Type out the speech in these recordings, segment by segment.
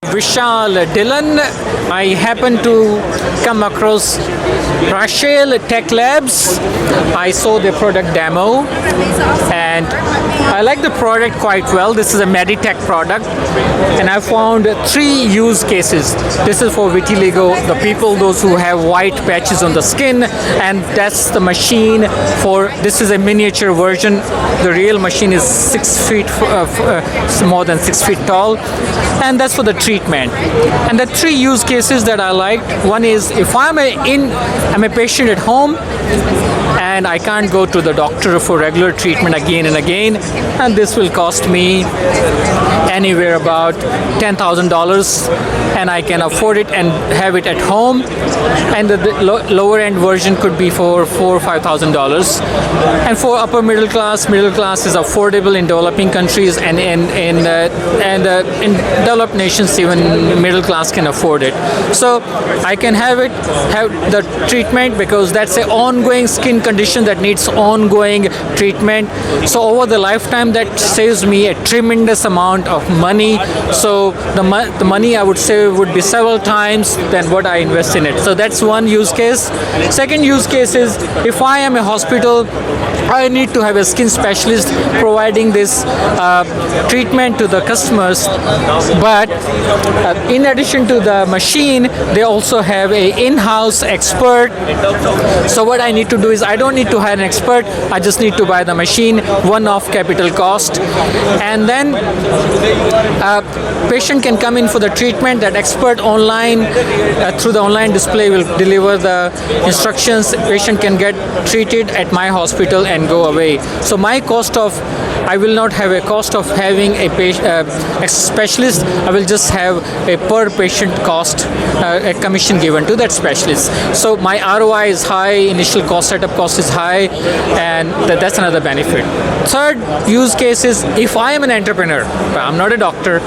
Vishal Dhillon. I happen to come across Rachel Tech Labs. I saw the product demo and I like the product quite well. This is a Meditech product and I found three use cases. This is for vitiligo, the people, those who have white patches on the skin, and that's the machine for, this is a miniature version. The real machine is 6 feet, more than 6 feet tall, and that's for the treatment. And the three use cases that I liked, one is if I'm a patient at home and I can't go to the doctor for regular treatment again and again, and this will cost me anywhere about $10,000 and I can afford it and have it at home, and the lower end version could be for $4,000 or $5,000. And for upper middle class is affordable in developing countries, and in developed nations even middle class can afford it. So I can have the treatment because that's an ongoing skin condition that needs ongoing treatment. So over the lifetime that saves me a tremendous amount of money. So the money I would say would be several times than what I invest in it. So that's one use case. Second use case is if I am a hospital, I need to have a skin specialist providing this treatment to the customers. But in addition to the machine, they also have a in-house expert. So what I need to do is I don't need to hire an expert. I just need to buy the machine, one-off capital cost, and then patient can come in for the treatment. That expert online through the online display will deliver the instructions. Patient can get treated at my hospital and go away. So I will not have a cost of having a specialist. I will just have a per patient cost, a commission given to that specialist. So my ROI is high, initial cost, setup cost is high, and that's another benefit. Third use case is if I am an entrepreneur, I'm not a doctor,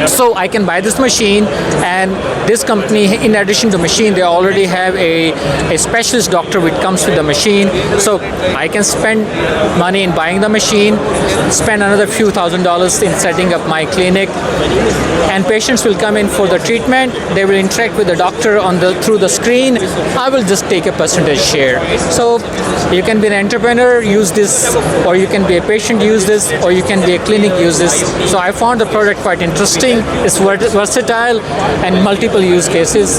so I can buy this machine, and this company, in addition to machine, they already have a specialist doctor which comes with the machine. So I can spend money in buying the machine, spend another few $1,000s in setting up my clinic, and patients will come in for the treatment. They will interact with the doctor through the screen. I will just take a percentage share. So you can be an entrepreneur, use this, or you can be a patient, use this, or you can be a clinic, use this. So I found the product quite interesting. It's versatile and multiple use cases.